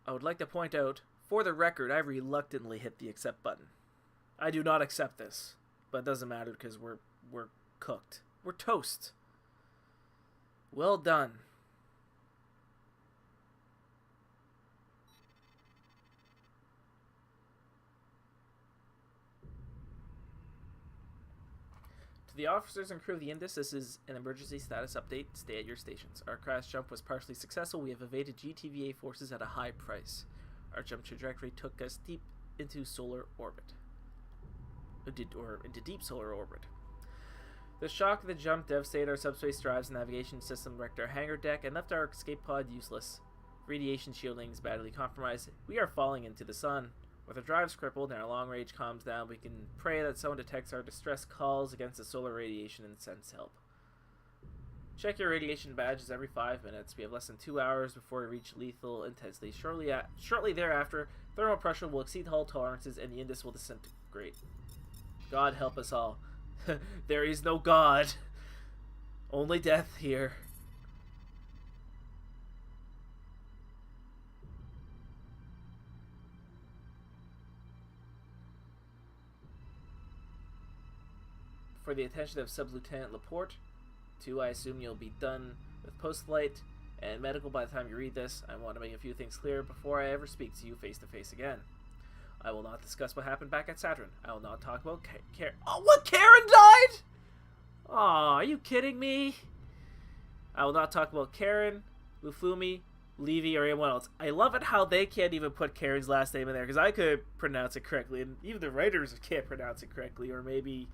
I would like to point out, for the record, I reluctantly hit the accept button. I do not accept this, but it doesn't matter because we're cooked. We're toast. Well done. To the officers and crew of the Indus, this is an emergency status update. Stay at your stations. Our crash jump was partially successful. We have evaded GTVA forces at a high price. Our jump trajectory took us deep into solar orbit. Into deep solar orbit. The shock of the jump devastated our subspace drives and navigation system, wrecked our hangar deck, and left our escape pod useless. Radiation shielding is badly compromised. We are falling into the sun. With our drives crippled and our long-range comms down, we can pray that someone detects our distress calls against the solar radiation and sends help. Check your radiation badges every 5 minutes. We have less than 2 hours before we reach lethal intensity. Shortly thereafter, thermal pressure will exceed hull tolerances and the Indus will disintegrate. God help us all. There is no God. Only death here. For the attention of Sub-Lieutenant Laporte. 2, I assume you'll be done with post-flight and medical by the time you read this. I want to make a few things clear before I ever speak to you face-to-face again. I will not discuss what happened back at Saturn. I will not talk about Karen. Oh, what? Karen died? Aw, are you kidding me? I will not talk about Karen, Lufumi, Levy, or anyone else. I love it how they can't even put Karen's last name in there, because I could pronounce it correctly, and even the writers can't pronounce it correctly, or maybe,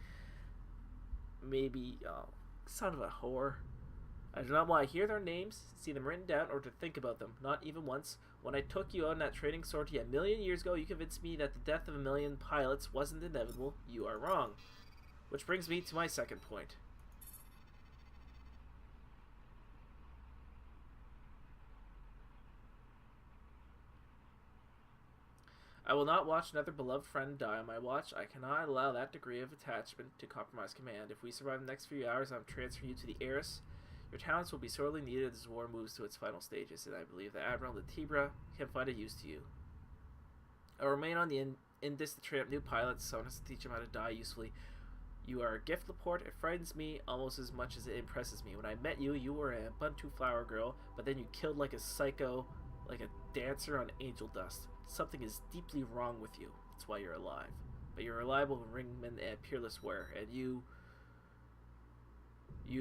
oh, son of a whore. I do not want to hear their names, see them written down, or to think about them, not even once. When I took you on that training sortie a million years ago, you convinced me that the death of a million pilots wasn't inevitable. You are wrong. Which brings me to my second point. I will not watch another beloved friend die on my watch. I cannot allow that degree of attachment to compromise command. If we survive the next few hours, I'm transferring you to the Icarus. Your talents will be sorely needed as war moves to its final stages, and I believe that Admiral Tenebra can find a use to you. I will remain on the Indus to train up new pilots. Someone has to teach them how to die usefully. You are a gift, Laporte. It frightens me almost as much as it impresses me. When I met you, you were a Ubuntu flower girl, but then you killed like a psycho, like a dancer on angel dust. Something is deeply wrong with you. That's why you're alive. But you're a reliable ringman and peerless wearer, and you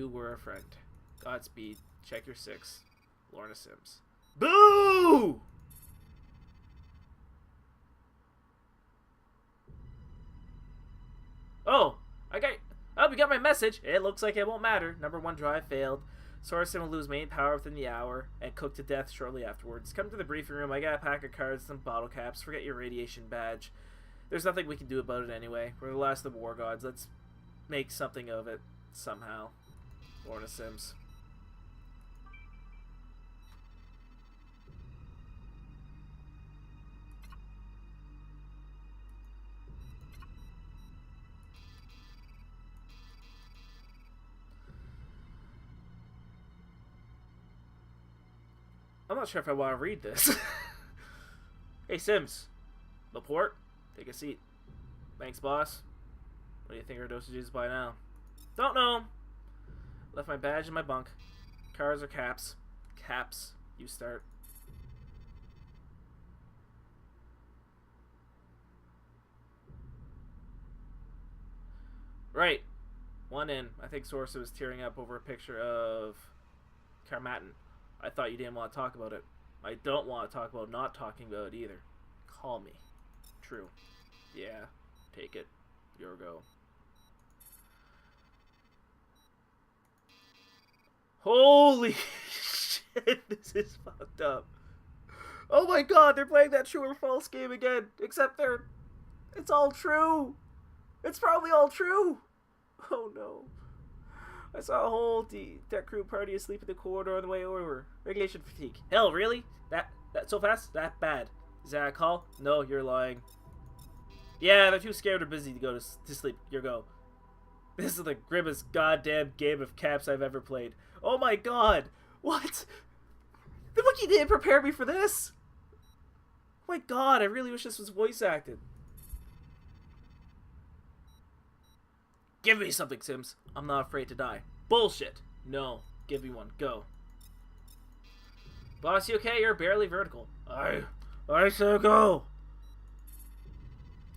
were a friend. Godspeed. Check your 6. Lorna Sims. Boo! Oh, we got my message. It looks like it won't matter. Number 1 drive failed. Sorensen will lose main power within the hour and cook to death shortly afterwards. Come to the briefing room. I got a pack of cards and some bottle caps. Forget your radiation badge. There's nothing we can do about it anyway. We're the last of the war gods. Let's make something of it somehow. Lorna Sims. I'm not sure if I want to read this. Hey, Sims. Laporte, take a seat. Thanks, boss. What do you think our dosage is by now? Don't know. Left my badge in my bunk. Cards or caps? Caps. You start. Right. 1 in. I think Sorsa was tearing up over a picture of Carmatin. I thought you didn't want to talk about it. I don't want to talk about not talking about it either. Call me. True. Yeah. Take it. Your go. Holy shit, this is fucked up. Oh my god, they're playing that true or false game again. Except it's all true. It's probably all true. Oh no. I saw a whole tech crew party asleep in the corridor on the way over. Radiation fatigue. Hell, really? That so fast? That bad? Is that a call? No, you're lying. Yeah, they're too scared or busy to go to sleep. Your go. This is the grimmest goddamn game of caps I've ever played. Oh my god! What? The wiki didn't prepare me for this! my god, I really wish this was voice acted. Give me something, Sims. I'm not afraid to die. Bullshit. No. Give me one. Go. Boss, you okay? You're barely vertical. I say go.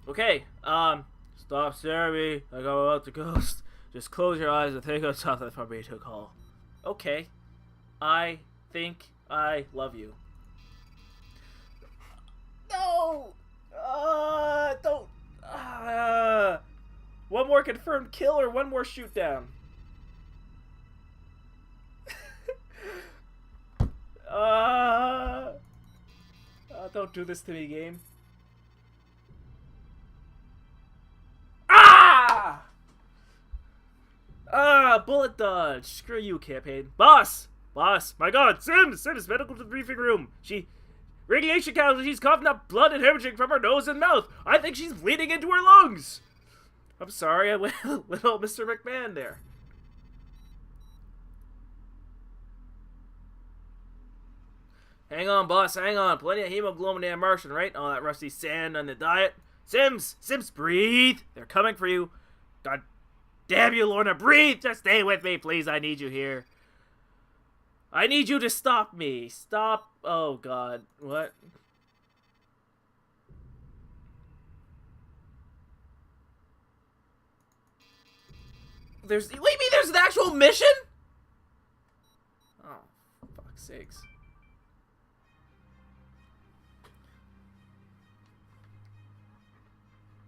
Okay. Stop staring at me like I'm about to ghost. Just close your eyes and think of something for me to call. Okay. I think I love you. No! Don't. One more confirmed kill or one more shoot down? Don't do this to me, game. Bullet dodge. Screw you, campaign. Boss! Boss! My god! Sims! Medical to the briefing room. Radiation casualty. She's coughing up blood and hemorrhaging from her nose and mouth. I think she's bleeding into her lungs. I'm sorry, I went little Mr. McMahon there. Hang on, boss, hang on. Plenty of hemoglobin and Martian, right? All that rusty sand on the diet. Sims, breathe. They're coming for you. God damn you, Lorna, breathe. Just stay with me, please. I need you here. I need you to stop me. Stop. Oh, God. What? Wait, you mean there's an actual mission? Oh, fuck's sakes.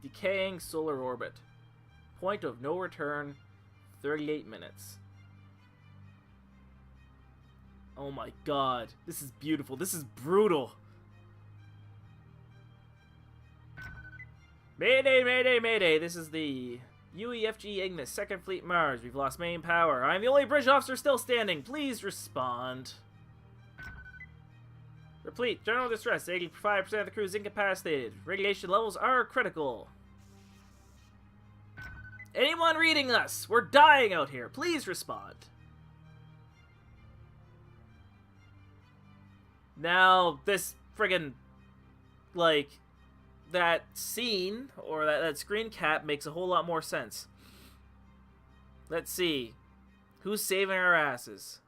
Decaying solar orbit. Point of no return, 38 minutes. Oh my god. This is beautiful. This is brutal. Mayday, mayday, mayday. This is the UEFG Ignis, 2nd Fleet Mars. We've lost main power. I'm the only bridge officer still standing. Please respond. Replete. General distress. 85% of the crew is incapacitated. Radiation levels are critical. Anyone reading us? We're dying out here. Please respond. Now, this friggin', like, that scene, or that screen cap makes a whole lot more sense. Let's see. Who's saving our asses?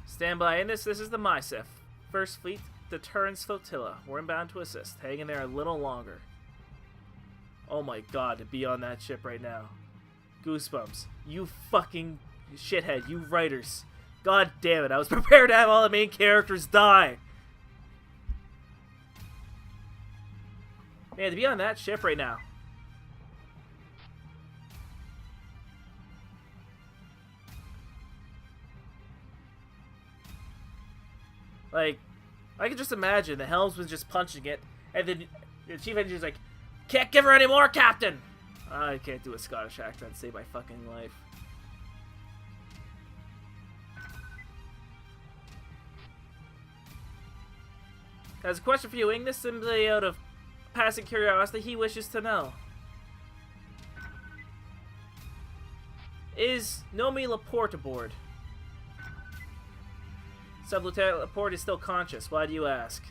Stand by in this. This is the MySIF. First Fleet Deterrence Flotilla. We're inbound to assist. Hang in there a little longer. Oh my god, to be on that ship right now. Goosebumps. You fucking shithead. You writers. God damn it. I was prepared to have all the main characters die. Man, to be on that ship right now. Like, I can just imagine the helmsman just punching it, and then the chief engineer's like, "Can't give her any more, Captain!" I can't do a Scottish accent to save my fucking life. Has a question for you, Ignis, simply out of passing curiosity. He wishes to know. Is Nomi Laporte aboard? Sub-Lieutenant Laporte is still conscious. Why do you ask?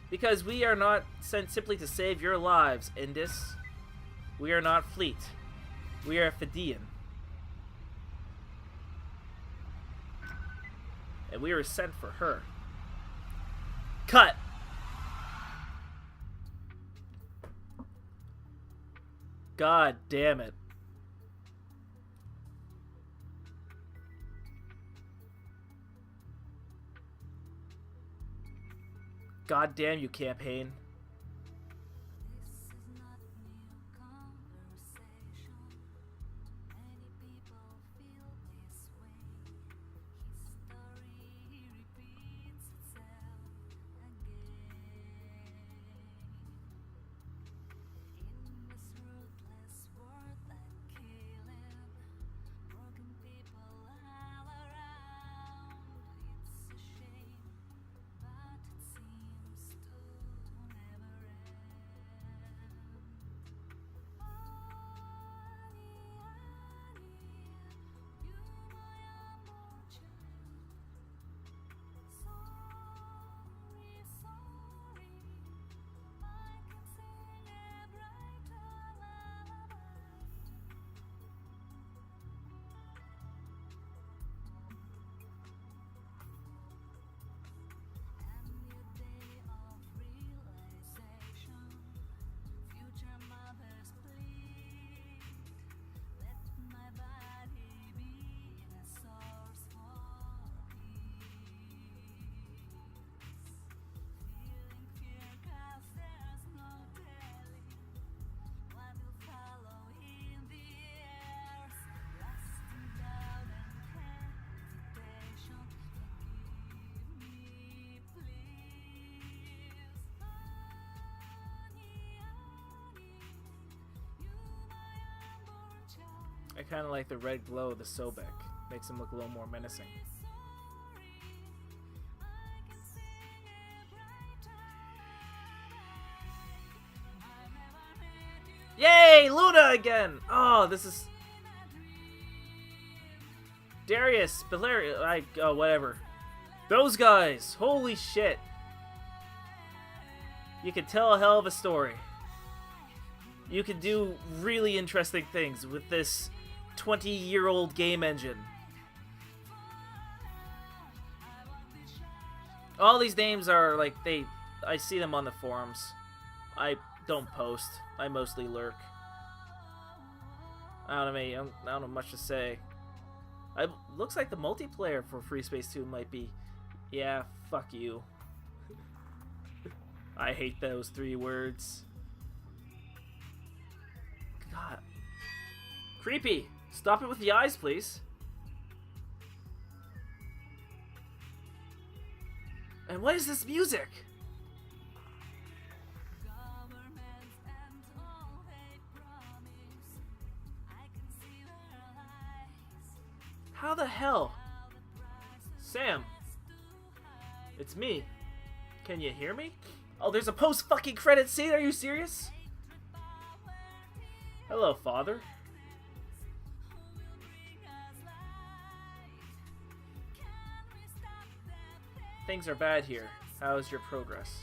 Because we are not sent simply to save your lives, Indus. We are not fleet. We are Fidean. And we were sent for her. Cut! God damn it. God damn you, campaign. I kind of like the red glow of the Sobek. Makes him look a little more menacing. Yay! Luna again! Oh, this is... Darius, Belaria, oh, whatever. Those guys! Holy shit! You can tell a hell of a story. You can do really interesting things with this 20-year-old game engine. All these names are like, I see them on the forums. I don't post. I mostly lurk. I don't know much to say. Looks like the multiplayer for Freespace 2 might be... Yeah, fuck you. I hate those 3 words. God. Creepy. Stop it with the eyes, please. And what is this music? How the hell? Sam. It's me. Can you hear me? Oh, there's a post-fucking credit scene? Are you serious? Hello, Father. Things are bad here. How's your progress?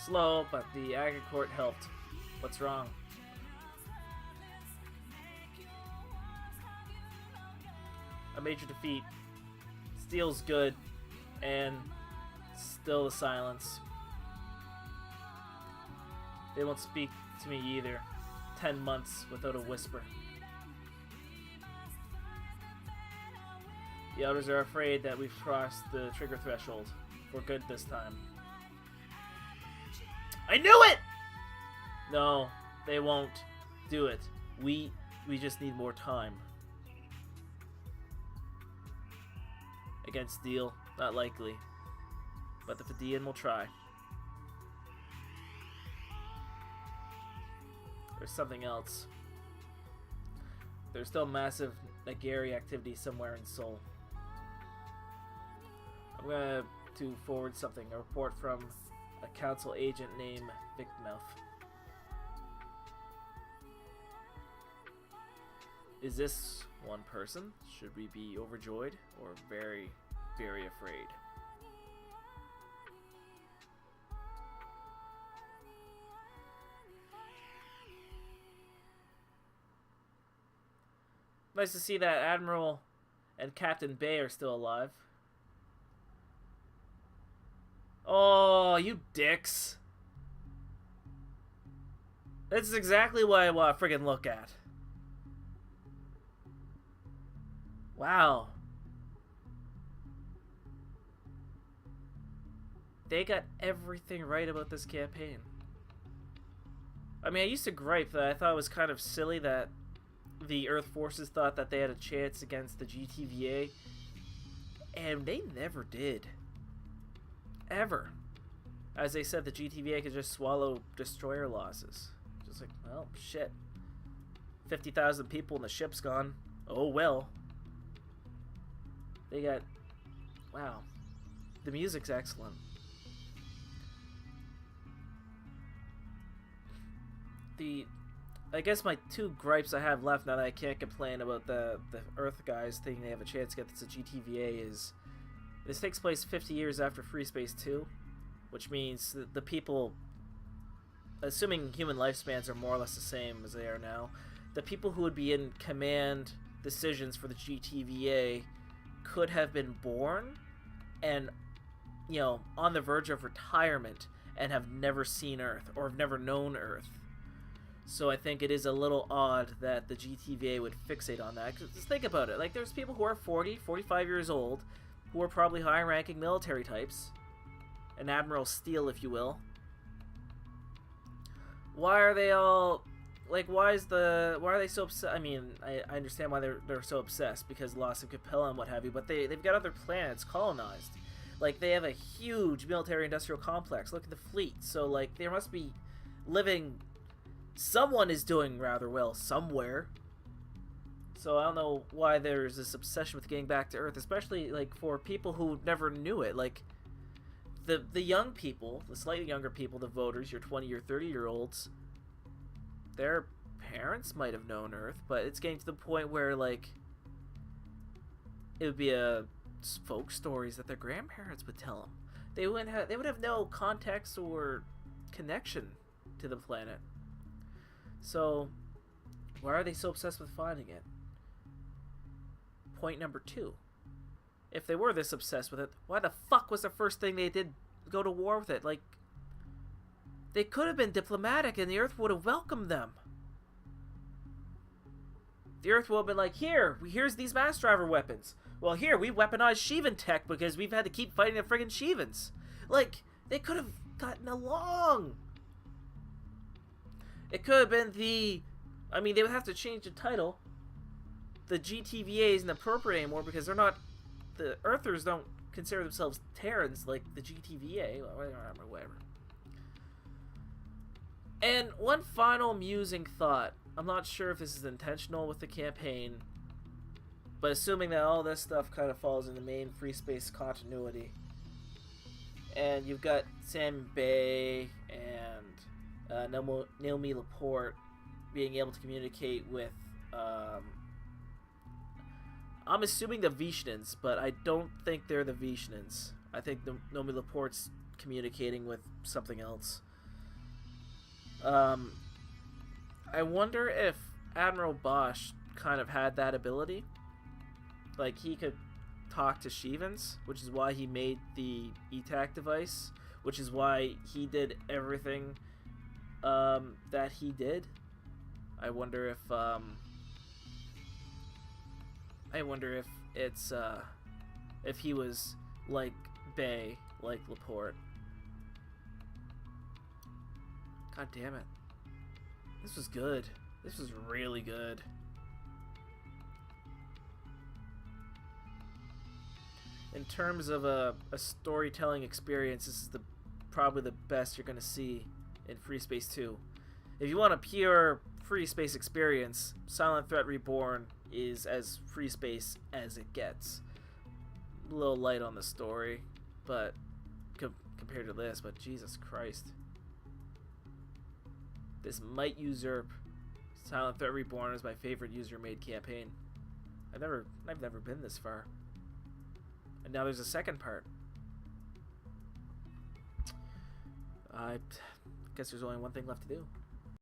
Slow, but the Aga Court helped. What's wrong? A major defeat. Steel's good. And still the silence. They won't speak to me either. 10 months without a whisper. The elders are afraid that we've crossed the trigger threshold. For good this time. I knew it! No, they won't do it. We just need more time. Against Steel, not likely. But the Fidean will try. There's something else. There's still massive Nagari activity somewhere in Seoul. I'm gonna forward something. A report from a council agent named Vicmouth. Is this one person? Should we be overjoyed or very, very afraid? Nice to see that Admiral and Captain Bay are still alive. Oh, you dicks. This is exactly what I want to friggin' look at. Wow. They got everything right about this campaign. I mean, I used to gripe that I thought it was kind of silly that the Earth forces thought that they had a chance against the GTVA, and they never did. Ever. As they said, the GTVA could just swallow destroyer losses. Just like, well, shit. 50,000 people and the ship's gone. Oh well. They got... Wow. The music's excellent. I guess my 2 gripes I have left now that I can't complain about the Earth guys thinking they have a chance to get to GTVA is... This takes place 50 years after Freespace 2, which means that the people, assuming human lifespans are more or less the same as they are now, the people who would be in command decisions for the GTVA could have been born and, you know, on the verge of retirement and have never seen Earth or have never known Earth. So I think it is a little odd that the GTVA would fixate on that. 'Cause just think about it. Like, there's people who are 40, 45 years old who are probably high-ranking military types. An Admiral Steele, if you will. Why are they all... Like, why are they so upset? I mean, I understand why they're so obsessed, because loss of Capella and what have you, but they've got other planets colonized. Like, they have a huge military-industrial complex. Look at the fleet. So, like, there must be living... Someone is doing rather well somewhere. So I don't know why there's this obsession with getting back to Earth, especially like for people who never knew it. Like the young people, the slightly younger people, the voters, your 20 or 30-year-olds, their parents might have known Earth, but it's getting to the point where like it would be folk stories that their grandparents would tell them. They would have no context or connection to the planet. So why are they so obsessed with finding it? Point number 2. If they were this obsessed with it, why the fuck was the first thing they did go to war with it? Like, they could have been diplomatic and the Earth would have welcomed them. The Earth would have been like, here's these mass driver weapons. Well, here, we weaponized Shivan tech because we've had to keep fighting the friggin' Shivans. Like, they could have gotten along. It could have been they would have to change the title. The GTVA isn't appropriate anymore because they're not... The Earthers don't consider themselves Terrans like the GTVA. Whatever. And one final amusing thought. I'm not sure if this is intentional with the campaign, but assuming that all this stuff kind of falls in the main Freespace continuity, and you've got Sam Bay and Naomi Laporte being able to communicate with, I'm assuming the Vishnans, but I don't think they're the Vishnans. I think Naomi Laporte's communicating with something else. I wonder if Admiral Bosch kind of had that ability. Like, he could talk to Shivans, which is why he made the ETAC device, which is why he did everything that he did. I wonder if it's if he was like Bay, like Laporte. God damn it. This was good. This was really good. In terms of a storytelling experience, this is probably the best you're going to see in Freespace 2. If you want a pure Freespace experience, Silent Threat Reborn is as Freespace as it gets. A little light on the story, but compared to this, but Jesus Christ. This might usurp Silent Threat Reborn as my favorite user-made campaign. I've never been this far. And now there's a second part. I guess there's only one thing left to do.